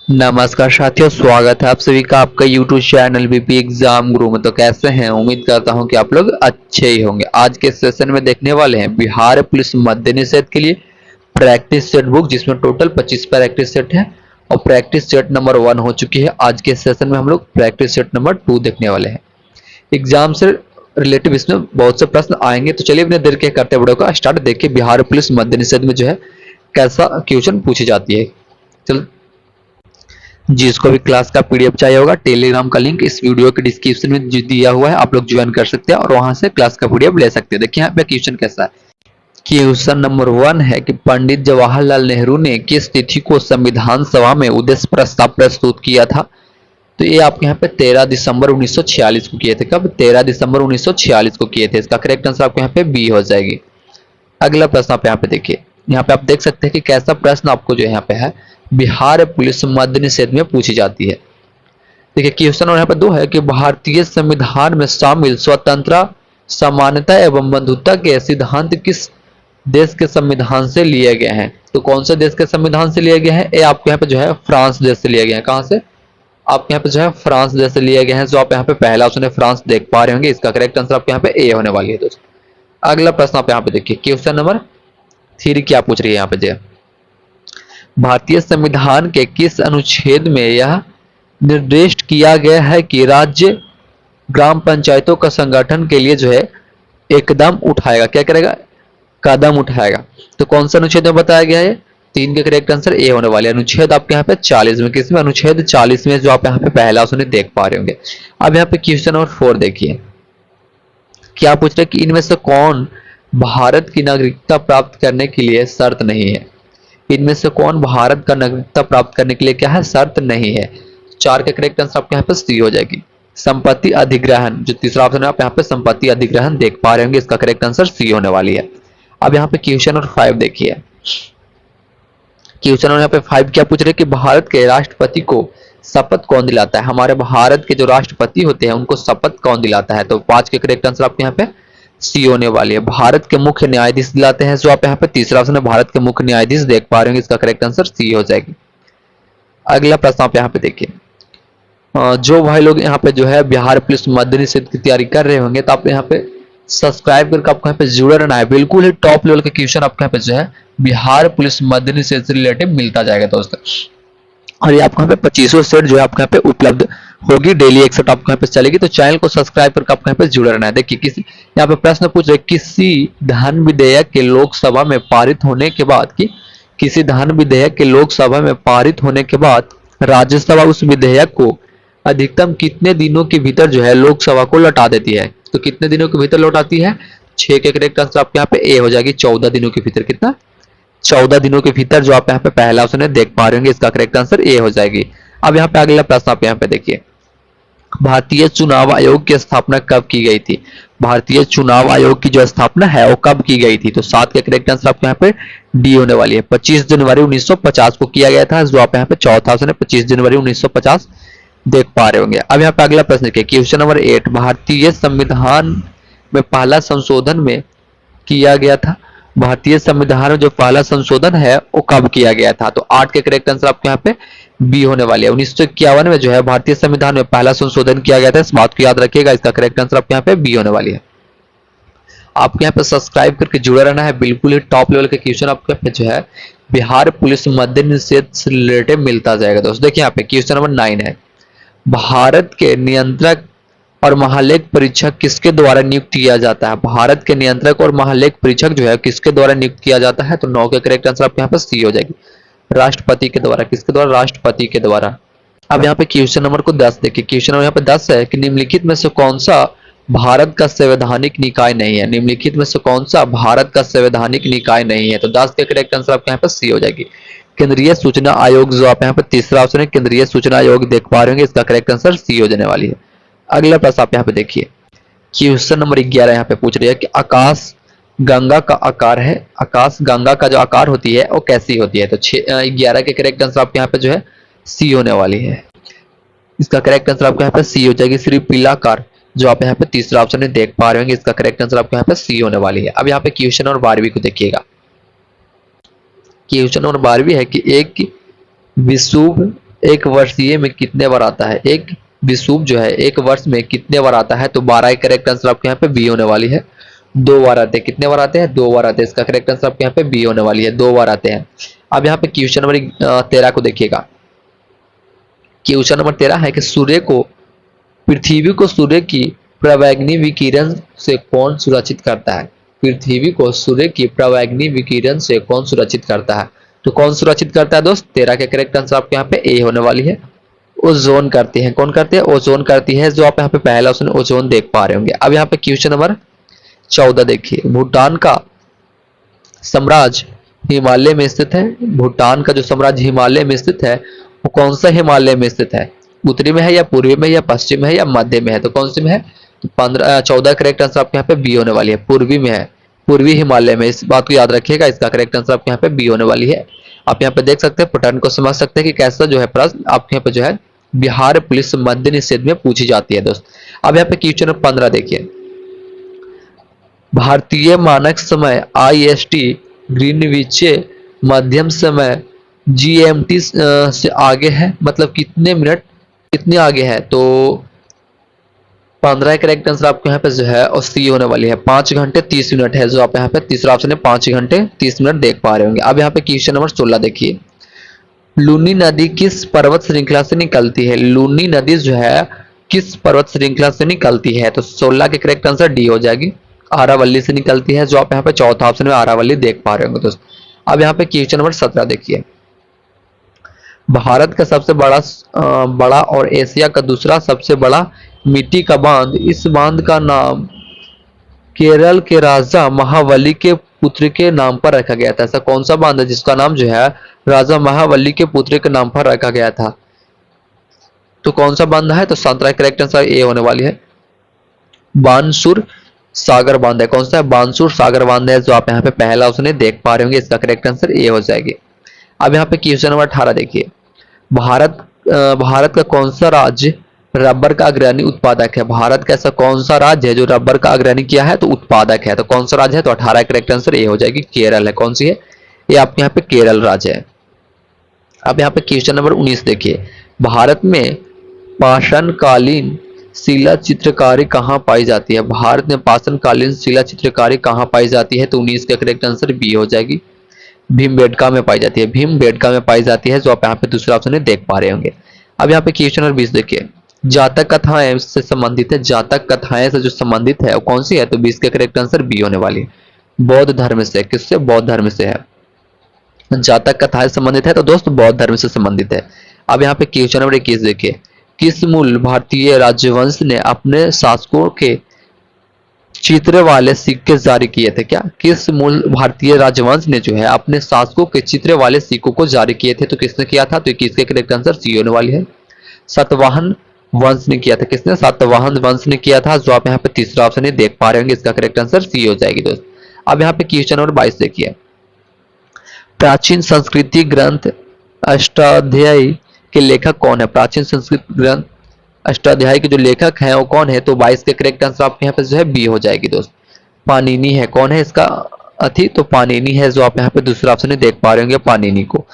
नमस्कार साथियों, स्वागत है आप सभी का आपका YouTube चैनल बीपी एग्जाम गुरु में। तो कैसे हैं? उम्मीद करता हूं कि आप लोग अच्छे ही होंगे। आज के सेशन में देखने वाले हैं बिहार पुलिस मद्य निषेध के लिए प्रैक्टिस सेट बुक, जिसमें टोटल 25 प्रैक्टिस सेट है और प्रैक्टिस सेट नंबर 1 हो चुकी है। आज के सेशन में हम लोग प्रैक्टिस सेट नंबर 2 देखने वाले हैं। एग्जाम से रिलेटिव इसमें बहुत से प्रश्न आएंगे, तो चलिए अपने देर के करते वीडियो का स्टार्ट। देखिए बिहार पुलिस मद्य निषेध में जो है कैसा क्वेश्चन पूछी जाती है। चल, जिसको भी क्लास का पीडीएफ चाहिए होगा, टेलीग्राम का लिंक इस वीडियो के डिस्क्रिप्शन में दिया हुआ है, आप लोग ज्वाइन कर सकते हैं और वहां से क्लास का पीडीएफ ले सकते हैं। देखिए यहाँ पे क्वेश्चन कैसा है। क्वेश्चन नंबर 1 है कि पंडित जवाहरलाल नेहरू ने किस तिथि को संविधान सभा में उद्देश्य प्रस्ताव प्रस्तुत किया था? तो ये आपके यहाँ पे 13 दिसंबर 1946 को किए थे। कब? 13 दिसंबर 1946 को किए थे। इसका करेक्ट आंसर आपके यहाँ पे बी हो जाएगी। अगला प्रश्न आप यहाँ पे देखिए। यहाँ पे आप देख सकते हैं कि कैसा प्रश्न आपको जो यहाँ पे है बिहार पुलिस मद्य निषेध में पूछी जाती है। देखिए क्वेश्चन और यहाँ पे 2 है कि भारतीय संविधान में शामिल स्वतंत्रता, समानता एवं बंधुता के सिद्धांत किस देश के संविधान से लिए गए हैं? तो कौन से देश के संविधान से लिए गए हैं? ये आपके यहाँ पे जो है फ्रांस देश से लिए गए हैं। कहाँ से? आपके यहाँ पे जो है फ्रांस देश से लिए गए हैं। जो आप यहाँ पे पहला ऑप्शन है फ्रांस देख पा रहे होंगे। इसका करेक्ट आंसर आपके यहाँ पे ए होने वाली है दोस्तों। अगला प्रश्न आप यहाँ पे देखिए। क्वेश्चन नंबर 3 क्या पूछ रही है यहाँ पे जो भारतीय संविधान के किस अनुच्छेद में यह निर्दिष्ट किया गया है कि राज्य ग्राम पंचायतों का संगठन के लिए जो है एकदम उठाएगा? क्या करेगा? कदम उठाएगा। तो कौन सा अनुच्छेद में बताया गया है? 3 के करेक्ट आंसर ए होने वाले। अनुच्छेद आपके यहाँ पे 40 में। किसमें? अनुच्छेद 40 में, जो आप यहाँ पे पहला ऑप्शन देख पा रहे होंगे। अब यहाँ पे क्वेश्चन नंबर 4 देखिए। क्या पूछ रहे कि इनमें से कौन भारत की नागरिकता प्राप्त करने के लिए शर्त नहीं है? इनमें से कौन भारत का नागरिकता प्राप्त करने के लिए क्या है? शर्त नहीं है। 4 का करेक्ट आंसर आपके यहाँ पे सी हो जाएगी। संपत्ति अधिग्रहण, जो तीसरा ऑप्शन है, आप यहाँ पे संपत्ति अधिग्रहण देख पा रहे होंगे। इसका करेक्ट आंसर सी होने वाली है। अब यहाँ पे क्वेश्चन नंबर 5 देखिए। क्वेश्चन नंबर यहाँ पे 5 क्या पूछ रहे कि भारत के राष्ट्रपति को शपथ कौन दिलाता है? हमारे भारत के जो राष्ट्रपति होते हैं उनको शपथ कौन दिलाता है? तो 5 के करेक्ट आंसर आपके यहाँ पे सी होने वाली है। भारत के मुख्य न्यायाधीश दिलाते हैं। जो आप यहाँ पे तीसरा ऑप्शन है भारत के मुख्य न्यायाधीश देख पा रहे होंगे। इसका करेक्ट आंसर सी हो जाएगी। अगला प्रश्न आप यहाँ पे देखिए। जो भाई लोग यहाँ पे जो है बिहार पुलिस मद्य निषेध की तैयारी कर रहे होंगे, तो आप यहाँ पे सब्सक्राइब करके आपको यहाँ पे जुड़े रहना है। बिल्कुल ही टॉप लेवल का क्वेश्चन आपके यहाँ पे जो है बिहार पुलिस मद्य निषेध से रिलेटेड मिलता जाएगा दोस्तों। और ये आपको यहाँ पे 25 सेट जो है आपको यहाँ पे उपलब्ध होगी। डेली एक सेट आपको यहाँ पे चलेगी। तो चैनल को सब्सक्राइब करके आपको यहाँ पे जुड़े रहना है। देखिए किसी यहाँ पे प्रश्न पूछ रहे किसी धन विधेयक के लोकसभा में पारित होने के बाद की किसी धन विधेयक के लोकसभा में पारित होने के बाद राज्यसभा उस विधेयक को अधिकतम कितने दिनों के भीतर जो है लोकसभा को लौटा देती है? तो कितने दिनों के भीतर लौटाती है? 6 के करेक्ट आंसर आपके यहाँ पे ए हो जाएगी। 14 दिनों के भीतर। कितना? 14 दिनों के भीतर, जो आप यहाँ पे पहला ऑप्शन है देख पा रहे होंगे। इसका करेक्ट आंसर ए हो जाएगी। अब यहाँ पे अगला प्रश्न आप यहाँ पे देखिए। भारतीय चुनाव आयोग की स्थापना कब की गई थी? भारतीय चुनाव आयोग की जो स्थापना है वो कब की गई थी? तो 7 के करेक्ट आंसर आपको यहाँ पे डी होने वाली है। 25 जनवरी 1950 को किया गया था। जो आप यहाँ पे चौथा ऑप्शन है 25 जनवरी 1950 देख पा रहे होंगे। अब यहाँ पे अगला प्रश्न देखिए। क्वेश्चन नंबर 8, भारतीय संविधान में पहला संशोधन में किया गया था। भारतीय संविधान में जो पहला संशोधन है वो कब किया गया था? तो 8 के करेक्ट आंसर आपके यहाँ पे बी होने वाली है। 1951 में जो है भारतीय संविधान में पहला संशोधन किया गया था। इस बात को याद रखिएगा। इसका करेक्ट आंसर आपके यहाँ पे बी होने वाली है। आपके यहाँ पे सब्सक्राइब करके जुड़े रहना है। बिल्कुल ही टॉप लेवल के क्वेश्चन आपके यहाँ पे जो है बिहार पुलिस मद्य निषेध से रिलेटेड मिलता जाएगा दोस्तों। देखिए यहाँ पे क्वेश्चन नंबर 9 है। भारत के नियंत्रक और महालेख परीक्षक किसके द्वारा नियुक्त किया जाता है? भारत के नियंत्रक और महालेख परीक्षक जो है किसके द्वारा नियुक्त किया जाता है? तो 9 के करेक्ट आंसर आपके यहाँ पे सी हो जाएगी। राष्ट्रपति के द्वारा। किसके द्वारा? राष्ट्रपति के द्वारा। अब यहाँ पे क्वेश्चन नंबर को 10 देखिए। क्वेश्चन नंबर यहाँ पे 10 है कि निम्नलिखित में से कौन सा भारत का संवैधानिक निकाय नहीं है? निम्नलिखित में से कौन सा भारत का संवैधानिक निकाय नहीं है? तो 10 के करेक्ट आंसर आपके यहाँ पे सी हो जाएगी। केंद्रीय सूचना आयोग, जो आप यहाँ पे तीसरा ऑप्शन है केंद्रीय सूचना आयोग देख पा रहे होंगे। इसका करेक्ट आंसर सी हो जाने वाली है। अगला प्रश्न आप यहाँ पे देखिए। क्वेश्चन नंबर 11 यहाँ पे पूछ रही है कि आकाश गंगा का आकार है। आकाश गंगा का जो आकार होती है वो कैसी होती है? तो 11 के करेक्ट आंसर आपके यहाँ पे जो है सी होने वाली है। इसका करेक्ट आंसर आपके यहाँ पे सी हो जाएगी। श्री पीलाकार, जो आप यहाँ पे तीसरा ऑप्शन है देख पा रहे होंगे। इसका करेक्ट आंसर आपके यहाँ पे सी होने वाली है। अब यहाँ पे क्वेश्चन नंबर 12 को देखिएगा। क्वेश्चन नंबर 12 है कि एक विशुभ एक वर्षीय में कितने बार आता है? एक विषुव जो है एक वर्ष में कितने बार आता है? तो 12 ही करेक्ट आंसर आपके यहाँ पे बी होने वाली है। 2 बार आते हैं। कितने बार आते हैं? 2 बार आते हैं। इसका करेक्ट आंसर आपके यहाँ पे बी होने वाली है, 2 बार आते हैं। अब यहाँ पे क्वेश्चन नंबर 13 को देखिएगा। क्वेश्चन नंबर 13 है कि पृथ्वी को सूर्य की प्रवैग्नि विकिरण से कौन सुरक्षित करता है? पृथ्वी को सूर्य की प्रवैग्नि विकिरण से कौन सुरक्षित करता है? तो कौन सुरक्षित करता है दोस्त? 13 के करेक्ट आंसर आपके यहाँ पे ए होने वाली है। ओजोन करती है। कौन करती है? ओजोन करती है, जो आप यहाँ पे पहला ऑप्शन ओजोन देख पा रहे होंगे। अब यहाँ पे क्वेश्चन नंबर 14 देखिए। भूटान का साम्राज्य हिमालय में स्थित है। भूटान का जो साम्राज्य हिमालय में स्थित है वो कौन सा हिमालय में स्थित है? उत्तरी में है या पूर्वी में या पश्चिम में है या मध्य में है? तो कौन सी में है? तो 14 करेक्ट आंसर आपके यहाँ पे बी होने वाली है, पूर्वी में है, पूर्वी हिमालय में। इस बात को याद रखिएगा, इसका करेक्ट आंसर आपके यहाँ पे बी होने वाली है। आप यहाँ पे देख सकते हैं, पैटर्न को समझ सकते हैं कि कैसा जो है प्रश्न आपके यहाँ पे जो है बिहार पुलिस मध्य निषेध में पूछी जाती है दोस्त। अब यहाँ पे क्वेश्चन नंबर 15 देखिए। भारतीय मानक समय IST ग्रीनविच मध्यम समय GMT से आगे है, मतलब कितने मिनट कितने आगे है? तो 15 करेक्ट आंसर आपके यहाँ पे जो है और सी होने वाली है। 5 घंटे 30 मिनट है, जो आप यहाँ पे तीसरा ऑप्शन है 5 घंटे 30 मिनट देख पा रहे होंगे। अब यहाँ पे क्वेश्चन नंबर 16 देखिए। लूनी नदी किस पर्वत श्रृंखला से निकलती है? लूनी नदी जो है किस पर्वत श्रृंखला से निकलती है? तो 16 के करेक्ट आंसर डी हो जाएगी। आरावली से निकलती है, जो आप यहाँ पे चौथा ऑप्शन में आरावली देख पा रहे होंगे दोस्त। अब यहाँ पे क्वेश्चन नंबर 17 देखिए। भारत का सबसे बड़ा और एशिया का दूसरा सबसे बड़ा मिट्टी का बांध, इस बांध का नाम केरल के राजा महाबली के पुत्र के नाम पर रखा गया था। ऐसा कौन सा बांध है जिसका नाम जो है राजा महाबली के पुत्र के नाम पर रखा गया था? तो कौन सा बांध है? तो 17 करेक्ट आंसर ए होने वाली है। बानसूर सागर बांध है। कौन सा है? बानसूर सागर बांध है, जो आप यहाँ पे पहला ऑप्शन देख पा रहे होंगे। इसका करेक्ट आंसर ए हो जाएगी। अब यहाँ पे क्वेश्चन नंबर 18 देखिए। भारत का कौन सा राज्य रबर का अग्रणी उत्पादक है? भारत का ऐसा कौन सा राज्य है जो रबर का अग्रणी किया है तो उत्पादक है? तो कौन सा राज्य है? तो 18 करेक्ट आंसर ए हो जाएगी। केरल है। कौन सी है? ये आपके यहाँ पे केरल राज्य है। अब यहाँ पे क्वेश्चन नंबर 19 देखिए। भारत में पाषाणकालीन शिला चित्रकारी कहाँ पाई जाती है? भारत में पाषाणकालीन शिला चित्रकारी कहाँ पाई जाती है? तो 19 का करेक्ट आंसर बी हो जाएगी। भीमबेटका में पाई जाती है। भीमबेटका में पाई जाती है, जो आप यहाँ पे दूसरा ऑप्शन देख पा रहे होंगे। अब यहाँ पे क्वेश्चन नंबर 20 देखिए। जातक कथाएं से संबंधित है। जातक कथाएं से जो संबंधित है वो कौन सी है? तो 20 का करेक्ट आंसर बी होने वाली है। बौद्ध धर्म से। किससे? बौद्ध धर्म से है। जातक कथाएं संबंधित है तो दोस्त बौद्ध धर्म से संबंधित है। अब यहाँ पे क्वेश्चन नंबर 21 देखिए। किस मूल भारतीय राजवंश ने अपने शासकों के चित्र वाले सिक्के जारी किए थे? क्या किस मूल भारतीय राजवंश ने जो है अपने शासकों के चित्र वाले सिक्कों को जारी किए थे? तो किसने किया था? तो किसके करेक्ट आंसर सी होने वाली है। सातवाहन वंश ने किया था। किसने? सातवाहन वंश ने किया था, जो आप यहाँ पे तीसरा ऑप्शन देख पा रहे होंगे। इसका करेक्ट आंसर सी हो जाएगी दोस्त। अब यहाँ पे क्वेश्चन नंबर 22 देखिए। प्राचीन संस्कृति ग्रंथ अष्टाध्यायी के लेखक कौन है? प्राचीन संस्कृत ग्रंथ अष्टाध्यायी के जो लेखक हैं वो कौन है? तो 22 के करेक्ट आंसर आपके यहाँ पे जो है बी हो जाएगी दोस्त। पाणिनि है। कौन है इसका अथी? तो पाणिनि है, जो आप यहाँ पे दूसरा ऑप्शन देख पा रहे होंगे पाणिनि को।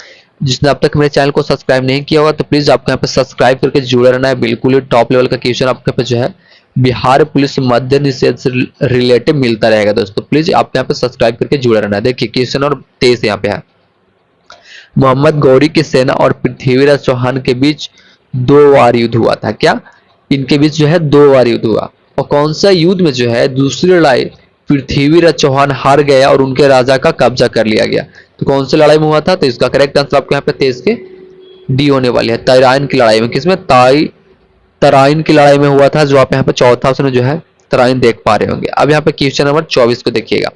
जिसने अब तक मेरे चैनल को सब्सक्राइब नहीं किया होगा तो प्लीज आपको यहाँ पे सब्सक्राइब करके जुड़े रहना है। बिल्कुल ही टॉप लेवल का क्वेश्चन आपके पे जो है बिहार पुलिस मध्य निषेध से रिलेटेड मिलता रहेगा दोस्तों। प्लीज आप यहाँ पे सब्सक्राइब करके जुड़े रहना है। देखिए क्वेश्चन और 23 यहाँ पे है। मोहम्मद गौरी की सेना और पृथ्वीराज चौहान के बीच 2 बार युद्ध हुआ था। क्या इनके बीच जो है 2 बार युद्ध हुआ? और कौन सा युद्ध में जो है दूसरी लड़ाई पृथ्वीराज चौहान हार गया और उनके राजा का कब्जा कर लिया गया? तो कौन सी लड़ाई में हुआ था? तो इसका करेक्ट आंसर आपके यहाँ पे 23 के डी होने वाली है। तराइन की लड़ाई में। किसमें? तराइन की लड़ाई में हुआ था, जो आप यहाँ पे चौथा ऑप्शन जो है तराइन देख पा रहे होंगे। अब यहाँ पे क्वेश्चन नंबर 24 को देखिएगा।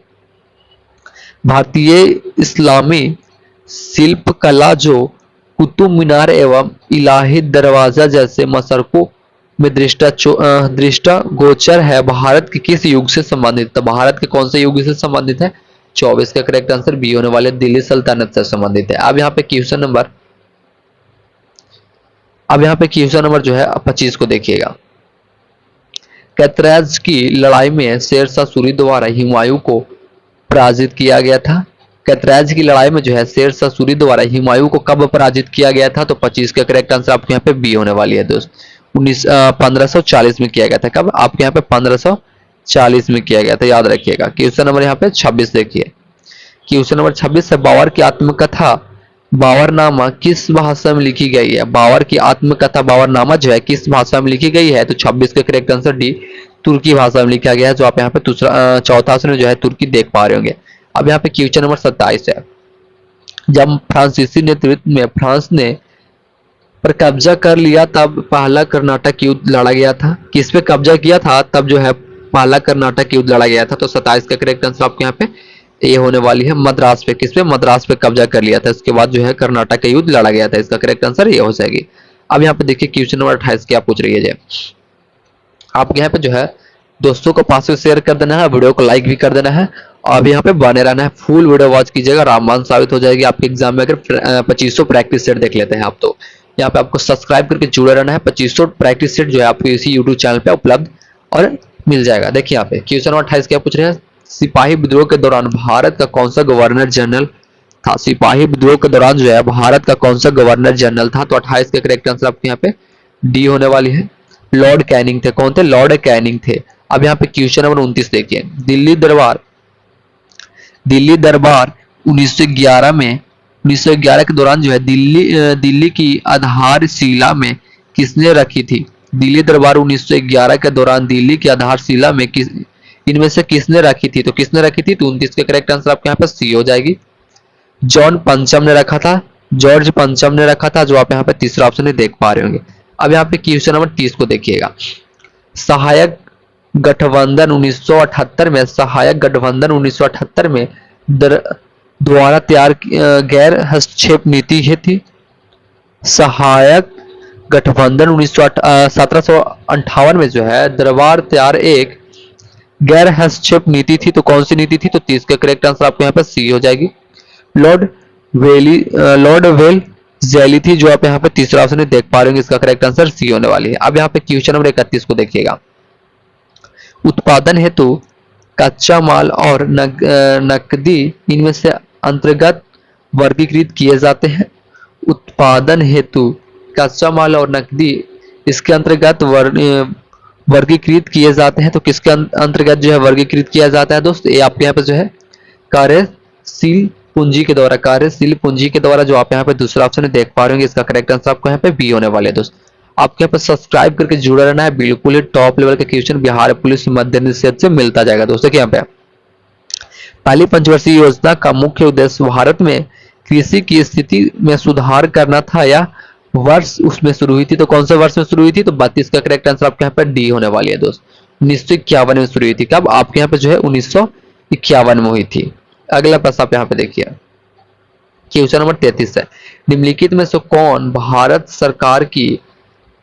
भारतीय इस्लामी शिल्प कला जो कुतुब मीनार एवं इलाही दरवाजा जैसे मसरकों में दृष्टा गोचर है, भारत के किस युग से संबंधित? तो भारत के कौन से युग से संबंधित है? 24 का करेक्ट आंसर बी होने वाले दिल्ली सल्तनत से संबंधित है। अब यहाँ पे क्वेश्चन नंबर जो है 25 को देखिएगा। कैथरेज की लड़ाई में शेरशाह सूरी द्वारा हुमायूं को पराजित किया गया था। कैथराज की लड़ाई में जो है शेर शाह सूरी द्वारा हुमायूं को कब पराजित किया गया था? तो 25 का करेक्ट आंसर आपके यहाँ पे बी होने वाली है दोस्त। 1540 में किया गया था। कब? आपके यहाँ पे 1540 में किया गया था, याद रखिएगा। क्वेश्चन नंबर यहाँ पे 26 देखिए। क्वेश्चन नंबर 26 है, बाबर की आत्मकथा बाबरनामा किस भाषा में लिखी गई है? बाबर की आत्मकथा बाबरनामा जो है किस भाषा में लिखी गई है? तो 26 का करेक्ट आंसर डी, तुर्की भाषा में लिखा गया है। जो आप यहाँ पे दूसरा चौथा ऑप्शन जो है तुर्की देख पा रहे होंगे। अब यहाँ पे क्वेश्चन नंबर 27 है, जब फ्रांसीसी नेतृत्व में फ्रांस ने पर कब्जा कर लिया तब पहला कर्नाटक युद्ध लड़ा गया था। किस पे कब्जा किया था तब जो है पहला कर्नाटक युद्ध लड़ा गया था? तो 27 का करेक्ट आंसर आपके यहाँ पे ए होने वाली है, मद्रास पे। किस पे? मद्रास पे कब्जा कर लिया था, इसके बाद जो है कर्नाटक का युद्ध लड़ा गया था। इसका करेक्ट आंसर ये हो जाएगी। अब यहाँ पे देखिए क्वेश्चन नंबर 28 क्या पूछ रही है। आपके यहाँ पे जो है दोस्तों को पास में शेयर कर देना है, वीडियो को लाइक भी कर देना है, और अभी यहाँ पे बने रहना है। फुल वीडियो वॉच कीजिएगा, रामबाण साबित हो जाएगी आपके एग्जाम में। अगर 2500 प्रैक्टिस सेट देख लेते हैं आप, तो यहाँ पे आपको सब्सक्राइब करके जुड़े रहना है। 2500 प्रैक्टिस सेट जो है आपको इसी यूट्यूब चैनल पे उपलब्ध और मिल जाएगा। देखिए यहाँ पे क्वेश्चन नंबर 28 क्या पूछ रहे हैं, सिपाही विद्रोह के दौरान भारत का कौन सा गवर्नर जनरल था? सिपाही विद्रोह के दौरान जो है भारत का कौन सा गवर्नर जनरल था? तो 28 का करेक्ट आंसर आपके यहाँ पे डी होने वाली है, लॉर्ड कैनिंग थे। कौन थे? लॉर्ड कैनिंग थे। अब यहाँ पे क्वेश्चन नंबर 29 देखिए, दिल्ली दरबार 1911 के दौरान जो है दिल्ली की आधारशिला में किसने रखी थी? दिल्ली दरबार 1911 के दौरान दिल्ली की आधारशिला में इनमें से किसने रखी थी? तो किसने रखी थी? तो 29 का करेक्ट आंसर आपके यहाँ पे सी हो जाएगी। जॉन पंचम ने रखा था, जॉर्ज पंचम ने रखा था, जो आप यहाँ पे तीसरा ऑप्शन देख पा रहे होंगे। अब यहाँ पे क्वेश्चन नंबर 30 को देखिएगा, सहायक गठबंधन 1978 में, सहायक गठबंधन 1978 में द्वारा तैयार गैर हस्तक्षेप नीति है थी। सहायक गठबंधन 1758 में जो है दरबार तैयार एक गैर हस्तक्षेप नीति थी। तो कौन सी नीति थी? तो 30 का करेक्ट आंसर आपको यहाँ पे सी हो जाएगी, लॉर्ड वेल जैली थी, जो आप यहाँ पे तीसरा ऑप्शन देख पा रहे होंगे। इसका करेक्ट आंसर सी होने वाली है। अब यहाँ पे क्वेश्चन नंबर 31 को देखिएगा, उत्पादन हेतु कच्चा माल और नकदी इनमें से अंतर्गत वर्गीकृत किए जाते हैं। उत्पादन हेतु कच्चा माल और नकदी इसके अंतर्गत वर्गीकृत किए जाते हैं। तो किसके अंतर्गत जो है वर्गीकृत किया जाता है दोस्त? ये आपके यहाँ पे जो है कार्यशील पूंजी के द्वारा, कार्यशील पूंजी के द्वारा, जो आप यहाँ पे दूसरा ऑप्शन देख पा रहे होंगे। इसका करेक्ट आंसर आपको यहाँ पे बी होने वाले हैं दोस्त। आपके यहाँ पे सब्सक्राइब करके जुड़ा रहना है, बिल्कुल ही टॉप लेवल के क्वेश्चन बिहार पुलिस मध्य निषेध से मिलता जाएगा दोस्तों। यहाँ पे पहली पंचवर्षीय योजना का मुख्य उद्देश्य भारत में कृषि की स्थिति में सुधार करना था, या वर्ष उसमें शुरू हुई थी? तो कौन से वर्ष में शुरू हुई थी? तो 32 का करेक्ट आंसर आपके यहाँ पे डी होने वाली है दोस्त। 1951 में शुरू हुई थी। कब? आपके यहाँ पे जो है 1951 में हुई थी। अगला प्रश्न आप यहाँ पे देखिए, क्वेश्चन नंबर 33 है, निम्नलिखित में से कौन भारत सरकार की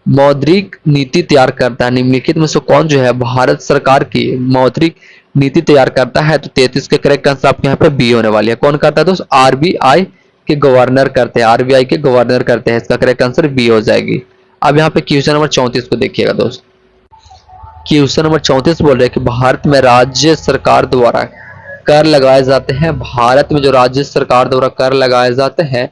मौद्रिक नीति तैयार करता है? निम्नलिखित में से कौन जो है भारत सरकार की मौद्रिक नीति तैयार करता है? तो 33 के करेक्ट आंसर आपके यहाँ पे बी होने वाली है। कौन करता है दोस्त? आरबीआई के गवर्नर करते हैं, आरबीआई के गवर्नर करते हैं। इसका करेक्ट आंसर बी हो जाएगी। अब यहाँ पे क्वेश्चन नंबर 34 को देखिएगा दोस्त। क्वेश्चन नंबर 34 बोल रहे हैं कि भारत में राज्य सरकार द्वारा कर लगाए जाते हैं। भारत में जो राज्य सरकार द्वारा कर लगाए जाते हैं,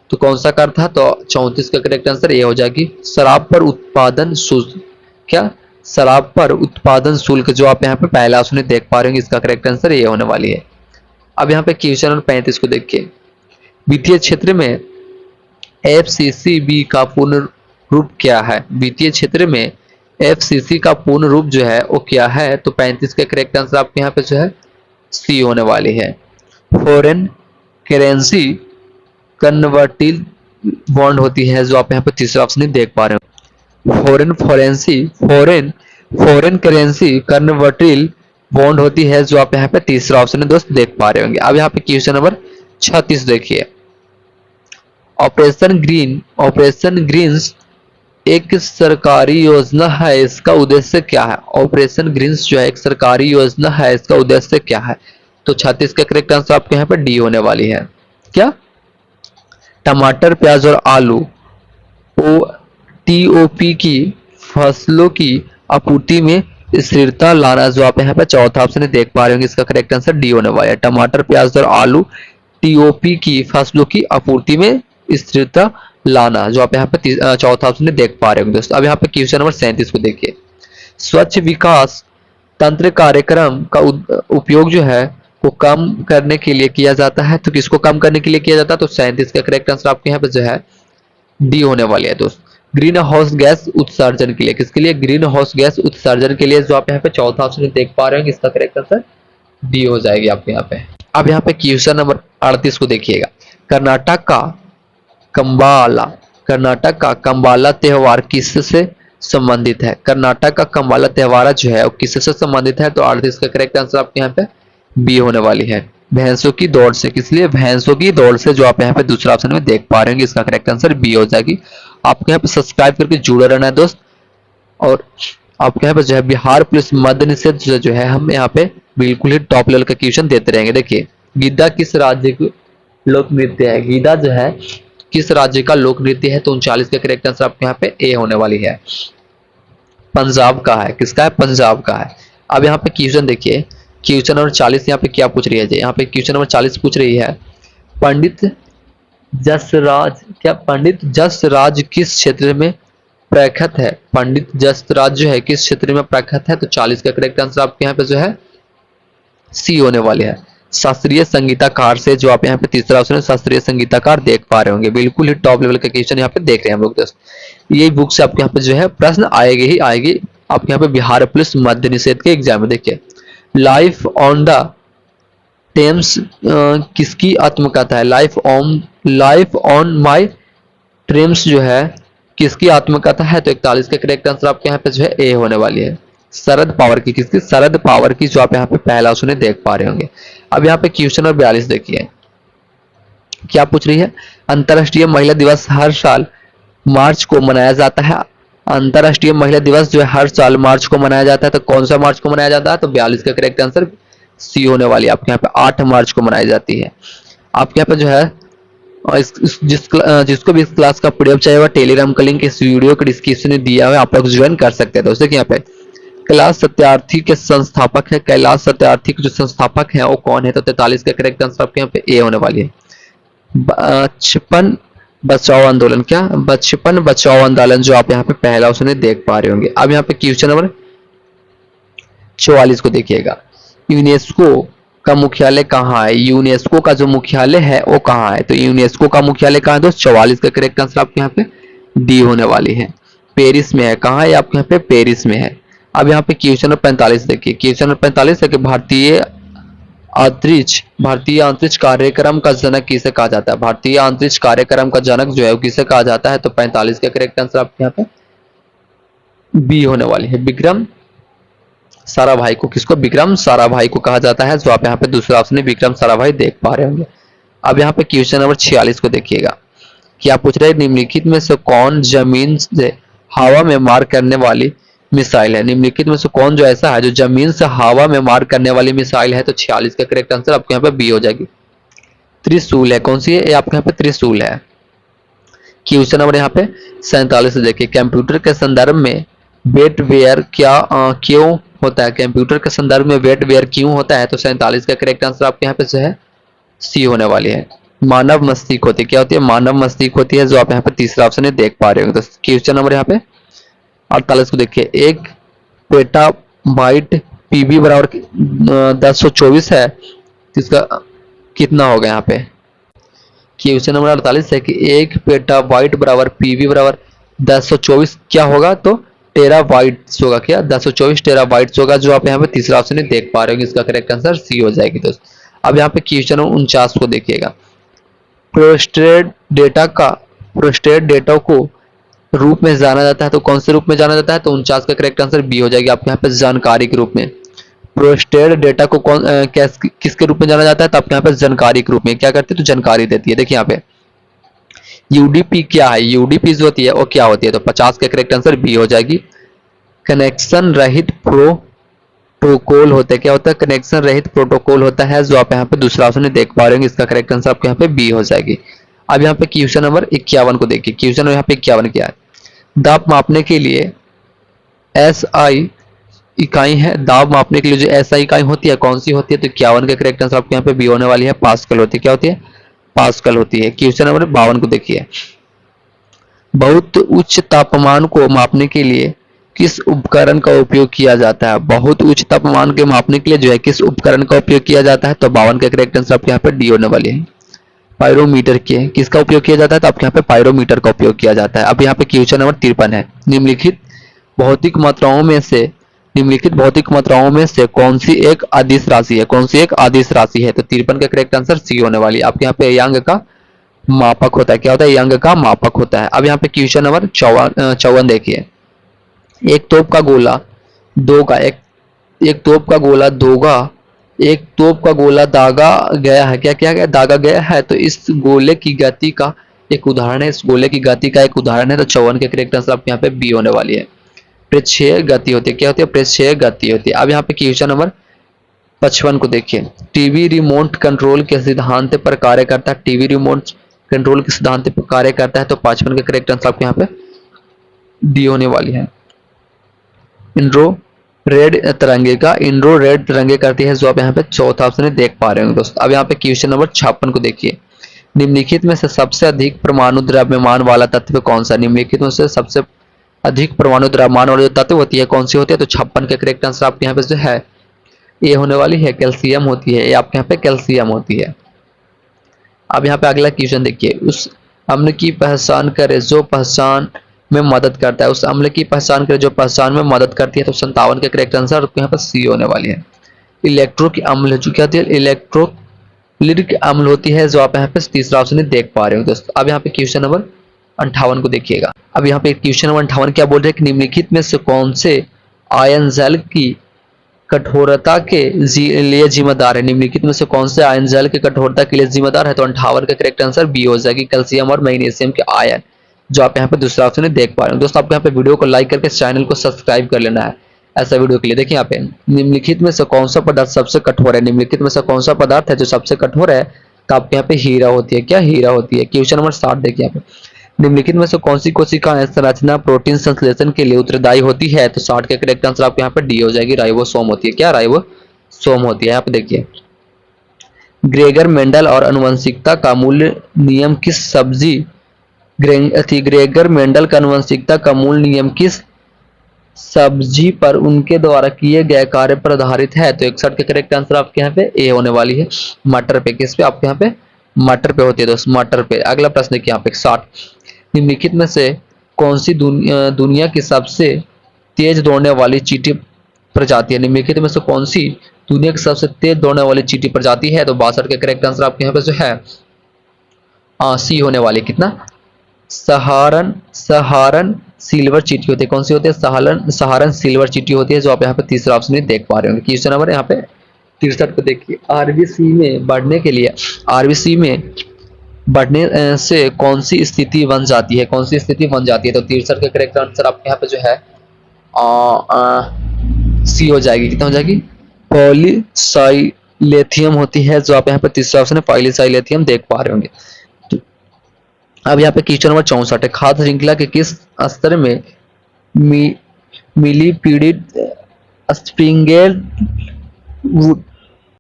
तो कौन सा कर था? तो 34 का करेक्ट आंसर ये हो जाएगी, शराब पर उत्पादन शुल्क। क्या? शराब पर उत्पादन शुल्क, जो आप यहाँ पे पहला ऑप्शन देख पा रहे होंगे। इसका करेक्ट आंसर ये होने वाली है। अब यहाँ पे क्वेश्चन नंबर 35 को देखिए, वित्तीय क्षेत्र में एफसीसीबी का पूर्ण रूप क्या है? वित्तीय क्षेत्र में एफसीसी का पूर्ण रूप जो है वो क्या है? तो 35 का करेक्ट आंसर आपके यहाँ पे जो है सी होने वाली है, फॉरेन करेंसी कन्वर्टिबल बॉन्ड होती है, जो आप यहाँ पे तीसरा ऑप्शन देख पा रहे हो। फॉरेन करेंसी कन्वर्टिबल बॉन्ड होती है, जो आप यहाँ पे तीसरा ऑप्शन दोस्त देख पा रहे होंगे। अब यहाँ पे क्वेश्चन नंबर 36 देखिए, ऑपरेशन ग्रीन्स एक सरकारी योजना है, इसका उद्देश्य क्या है? ऑपरेशन ग्रीन्स जो है एक सरकारी योजना है, इसका उद्देश्य क्या है? तो 36 का करेक्ट आंसर आपके यहाँ पे डी होने वाली है। क्या? टमाटर, प्याज और आलू टीओपी की फसलों की आपूर्ति में स्थिरता लाना, जो आप यहाँ पे चौथा ऑप्शन देख पा रहे होंगे। इसका करेक्ट आंसर डी होने वाला है। टमाटर, प्याज और आलू टीओपी की फसलों की आपूर्ति में स्थिरता लाना, जो आप यहाँ पे चौथा ऑप्शन देख पा रहे होंगे दोस्तों। अब यहाँ पे क्वेश्चन नंबर 37 को देखिए। स्वच्छ विकास तंत्र कार्यक्रम का उपयोग जो है वो कम करने के लिए किया जाता है, तो किसको कम करने के लिए किया जाता है? तो 37 का करेक्ट आंसर आपके यहाँ पे जो है डी होने वाली है दोस्त। ग्रीन हाउस गैस उत्सर्जन के लिए, किसके लिए? ग्रीन हाउस गैस उत्सर्जन के लिए, जो आप यहाँ पे चौथा ऑप्शन देख पा रहे हो, इसका करेक्ट आंसर डी हो जाएगी आपके यहाँ पे। अब यहाँ पे क्वेश्चन नंबर 38 को देखिएगा। कर्नाटक का कंबाला कर्नाटक का कंबाला त्योहार किससे संबंधित है? कर्नाटक का कंबाला त्योहार जो है वो किससे संबंधित है? तो 38 का करेक्ट आंसर आपके यहाँ पे बी होने वाली है, भैंसों की दौड़ से। किस लिए? भैंसों की दौड़ से, जो आप यहाँ पे दूसरा ऑप्शन में देख पा रहे होंगे, इसका करेक्ट आंसर बी हो जाएगी। आपको यहाँ पे सब्सक्राइब करके जुड़े रहना है दोस्त। और आपके यहाँ पे जो है बिहार पुलिस मद्य निषेध जो है, हम यहाँ पे बिल्कुल ही टॉप लेवल का क्वेश्चन देते रहेंगे। देखिए, गिद्दा किस राज्य की लोक नृत्य है? गिद्दा जो है किस राज्य का लोक नृत्य है? तो 39 का करेक्ट आंसर आपके यहाँ पे ए होने वाली है, पंजाब का है। किसका है? पंजाब का है। अब यहाँ पे क्वेश्चन देखिए, क्वेश्चन नंबर 40 यहाँ पे क्या पूछ रही है? यहाँ पे क्वेश्चन नंबर 40 पूछ रही है, पंडित जसराज किस क्षेत्र में प्रख्यात है? पंडित जसराज जो है किस क्षेत्र में प्रख्यात है? तो 40 का करेक्ट आंसर आपके यहाँ पे जो है सी होने वाले है, शास्त्रीय संगीतकार से, जो आप यहाँ पे तीसरा ऑप्शन है शास्त्रीय संगीतकार देख पा रहे होंगे। बिल्कुल ही टॉप लेवल का क्वेश्चन यहाँ पे देख रहे हैं हम लोग दोस्त। यही बुक से आपके यहाँ पे जो है प्रश्न आएगी ही आएगी आपके यहाँ पे बिहार पुलिस मद्य निषेध के एग्जाम में। देखिए, लाइफ ऑन द टेम्स किसकी आत्मकथा है? लाइफ ऑन माई ट्रेम्स जो है किसकी आत्मकथा है? तो 41 का करेक्ट आंसर आपके यहाँ पे जो है ए होने वाली है, शरद पावर की। किसकी? शरद पावर की, जो आप यहाँ पे पहला ऑप्शन देख पा रहे होंगे। अब यहाँ पे क्वेश्चन नंबर 42 देखिए, क्या पूछ रही है? अंतरराष्ट्रीय महिला दिवस हर साल मार्च को मनाया जाता है। अंतरराष्ट्रीय महिला दिवस जो है हर साल मार्च को मनाया जाता है, तो कौन सा मार्च को मनाया जाता है? तो 42 का करेक्ट आंसर सी होने वाली है, आपके यहाँ पे 8 मार्च को मनाई जाती है। आपके यहाँ पे जो है जिसको भी इस क्लास का पीडीएफ चाहिए वह टेलीग्राम का लिंक इस वीडियो के डिस्क्रिप्शन में दिया हुआ है, आप लोग ज्वाइन कर सकते हैं दोस्तों। यहाँ पे कैलाश सत्यार्थी के संस्थापक है, कैलाश सत्यार्थी के जो संस्थापक है वो कौन है? तो 43 का करेक्ट आंसर आपके यहाँ पे ए होने वाली है, बचपन बचाओ आंदोलन। क्या? बचपन बचाओ आंदोलन, जो आप यहाँ पे पहला ऑप्शन देख पा रहे होंगे। अब यहाँ पे क्वेश्चन नंबर 44 को देखिएगा, यूनेस्को का मुख्यालय कहाँ है? यूनेस्को का जो मुख्यालय है वो कहाँ है? तो यूनेस्को का मुख्यालय कहाँ है दोस्त? 44 का करेक्ट आंसर आपके यहाँ पे डी होने वाली है, पेरिस में है। कहाँ है? आपके यहाँ पे पेरिस में है। अब यहाँ पे क्वेश्चन नंबर 45 देखिए, क्वेश्चन नंबर 45 है कि भारतीय अंतरिक्ष कार्यक्रम का जनक किसे कहा जाता है? भारतीय अंतरिक्ष कार्यक्रम का जनक जो है वो किसे कहा जाता है? तो 45 का करेक्ट आंसर आपके यहाँ पे बी होने वाली है, विक्रम साराभाई को। किसको? विक्रम साराभाई को कहा जाता है, जो आप यहाँ पे दूसरा ऑप्शन है विक्रम साराभाई देख पा रहे होंगे। अब यहाँ पे क्वेश्चन नंबर 46 को देखिएगा, क्या पूछ रहे हैं? निम्नलिखित में से कौन जमीन से हवा में मार करने वाली मिसाइल है? निम्नलिखित में से कौन जो ऐसा है जो जमीन से हवा में मार करने वाली मिसाइल है? तो 46 का करेक्ट आंसर आपके यहाँ पे बी हो जाएगी, त्रिशूल है। कौन सी है? आपके यहाँ पे त्रिशूल है। क्वेश्चन नंबर यहाँ पे 47 देखिए, कंप्यूटर के संदर्भ में वेटवेयर क्यों होता है? कंप्यूटर के संदर्भ में वेटवेयर क्यों होता है? तो 47 का करेक्ट आंसर आपके यहाँ पे जो है सी होने वाली है, मानव मस्तिष्क होती है। क्या होती है? मानव मस्तिष्क होती है, जो आप यहाँ पे तीसरा ऑप्शन देख पा रहे हो। तो क्वेश्चन नंबर यहाँ पे 48 को देखिए, एक पेटाबाइट पीबी बराबर 1024 है, इसका कितना होगा? यहाँ पे क्वेश्चन नंबर 48 है कि एक पेटाबाइट बराबर पीबी बराबर 1024 क्या होगा? तो टेराबाइट्स होगा। क्या? 1024 टेराबाइट्स होगा, जो आप यहाँ पे तीसरा ऑप्शन देख पा रहे हो। इसका करेक्ट आंसर सी हो जाएगी दोस्त। अब यहाँ पे क्वेश्चन नंबर 49 को देखिएगा, प्रोस्टेट डेटा को रूप में जाना जाता है, तो कौन से रूप में जाना जाता है? तो 49 का करेक्ट आंसर बी हो जाएगी, आपके यहाँ पे जानकारी के रूप में। प्रोस्टेट डेटा को किसके रूप में जाना जाता है? तो आपके यहाँ पे जानकारी के रूप में क्या करती है? तो जानकारी देती है। देखिए यहाँ पे यूडीपी क्या है? यूडीपी जो होती है वो क्या होती है? तो 50 का करेक्ट आंसर बी हो जाएगी, कनेक्शन रहित प्रोटोकॉल होता है। क्या होता है? कनेक्शन रहित प्रोटोकॉल होता है, जो आप यहाँ पे दूसरा ऑप्शन देख पा रहे होंगे। इसका करेक्ट आंसर आपके यहाँ पे बी हो जाएगी। अब यहाँ पे क्वेश्चन नंबर 51 को देखिए, क्वेश्चन यहाँ पे 51 क्या है? दाब मापने के लिए एसआई इकाई है, दाब मापने के लिए जो एसआई इकाई होती है कौन सी होती है? तो 51 का करेक्ट आंसर आपके यहाँ पे बी होने वाली है, पास्कल होती है। क्या होती है? पास्कल होती है। क्वेश्चन नंबर 52 को देखिए, बहुत उच्च तापमान को मापने के लिए किस उपकरण का उपयोग किया जाता है? बहुत उच्च तापमान के मापने के लिए जो है किस उपकरण का उपयोग किया जाता है? तो 52 का करेक्ट आंसर आपके यहाँ पे डी होने वाली है। पायरोमीटर के किसका उपयोग किया जाता है? तो आपके यहाँ पे पायरोमीटर का उपयोग किया जाता है। अब यहाँ पे क्वेश्चन नंबर 53 है, भौतिक मात्राओं में से निम्नलिखित भौतिक मात्राओं में से कौन सी एक अदिश राशि है? कौन सी एक अदिश राशि है? तो 53 का करेक्ट आंसर सी होने वाली है। आपके यहाँ पे यांग का मापक होता है। क्या होता है? यंग का मापक होता है। अब यहाँ पे क्वेश्चन नंबर 54 देखिए, एक तोप का गोला दो का एक तोप का गोला दोगा एक तोप का गोला दागा गया है। क्या क्या गया? दागा गया है। तो इस गोले की गति का एक उदाहरण है, इस गोले की गति का एक उदाहरण है। तो 54 के करेक्ट आंसर आपके यहाँ पे बी होने वाली है। प्रेक्षेय गति होती है। क्या होती है? प्रेक्षेय गति होती है। अब यहाँ पे क्वेश्चन नंबर 55 को देखिए, टीवी रिमोट कंट्रोल के सिद्धांत पर कार्य करता है। टीवी रिमोट कंट्रोल के सिद्धांत पर कार्य करता है। तो 55 का करेक्ट आंसर आपके यहाँ पे डी होने वाली है। इंड्रो रेड तिरंगे करती है, जो आप यहाँ पे चौथा ऑप्शन देख पा रहे हो दोस्तों। अब यहाँ पे क्वेश्चन नंबर 56 को देखिए, निम्नलिखित में से सबसे अधिक परमाणु द्रव्यमान वाला तत्व कौन सा? निम्नलिखित में से सबसे अधिक परमाणु द्रव्यमान वाली जो तत्व होती है कौन सी होती है? तो 56 का करेक्ट आंसर आपके यहाँ पे जो है ए होने वाली है, कैल्शियम होती है। ये आपके यहाँ पे कैल्शियम होती है। अब यहाँ पे अगला क्वेश्चन देखिए, उस अम्ल की पहचान करे जो पहचान में मदद करता है। उस अम्ल की पहचान करे जो पहचान में मदद करती है। तो 57 के करेक्ट आंसर यहाँ पर सी होने वाली है। इलेक्ट्रोलिक अम्ल जो क्या होती है? इलेक्ट्रोलिक अम्ल होती है, जो आप यहाँ पे तीसरा ऑप्शन देख पा रहे हो दोस्तों। अब यहाँ पे क्वेश्चन नंबर 58 को देखिएगा। अब यहाँ पे क्वेश्चन नंबर 58 क्या बोल रहे हैं कि निम्नलिखित में से कौन से आयन जल की कठोरता के लिए जिम्मेदार है? निम्नलिखित में से कौन से आयन जल की कठोरता के लिए जिम्मेदार है? तो 58 का करेक्ट आंसर बी हो जाएगी, कैल्शियम और मैग्नीशियम के आयन, जो आप यहाँ पे दूसरा ऑप्शन देख पा रहे हो दोस्तों। आपको यहाँ पे वीडियो को लाइक करके चैनल को सब्सक्राइब कर लेना है ऐसा वीडियो के लिए। देखिए यहाँ पे, निम्नलिखित में से कौन सा पदार्थ सबसे कठोर है? निम्नलिखित में से कौन सा पदार्थ है जो सबसे कठोर है? तो आपके यहाँ पे हीरा होती है। क्या? हीरा होती है। क्वेश्चन नंबर 60 देखिए यहाँ पे, निम्नलिखित में से कौन सी कोशिका संरचना प्रोटीन संश्लेषण के लिए उत्तरदायी होती है? तो 60 के करेक्ट आंसर आपके यहाँ पे डी हो जाएगी, राइबोसोम होती है। क्या? राइबोसोम होती है। यहाँ पे देखिए, ग्रेगर मेंडल और आनुवंशिकता का मूल नियम किस सब्जी ग्रेगर मेंडल का आनुवंशिकता का मूल नियम किस सब्जी पर उनके द्वारा किए गए कार्य पर आधारित है? तो 61 के करेक्ट आंसर आपके यहाँ पे ए होने वाली है, मटर पे। किस पे? आपके यहाँ पे मटर पे होती है दोस्त, मटर पे। अगला प्रश्न देखिए यहाँ पे 60, निम्नलिखित में से कौन सी दुनिया की सबसे तेज दौड़ने वाली चींटी प्रजाति है? निम्नलिखित में से कौन सी दुनिया की सबसे तेज दौड़ने वाली चींटी प्रजाति है? तो 62 के करेक्ट आंसर आपके यहाँ पे जो है सी होने वाली। कितना? सहारन सिल्वर चींटी होती है। कौन सी होती है? सहारन सिल्वर चींटी होती है, जो आप यहाँ पे तीसरा ऑप्शन देख पा रहे होंगे। क्वेश्चन नंबर यहाँ पे 63 को देखिए, आरबीसी में बढ़ने से कौन सी स्थिति बन जाती है? कौन सी स्थिति बन जाती है? तो 63 के करेक्ट आंसर आपके यहाँ पे जो है सी हो जाएगी। कितना हो जाएगी? पॉलीसाइलेथियम होती है, जो आप यहाँ पे तीसरा ऑप्शन है पॉलीसाइलेथियम देख पा रहे होंगे। अब यहाँ पे क्वेश्चन नंबर 64 है, खाद्य श्रृंखला के किस स्तर में मिलीपीडिड स्प्रिंगेड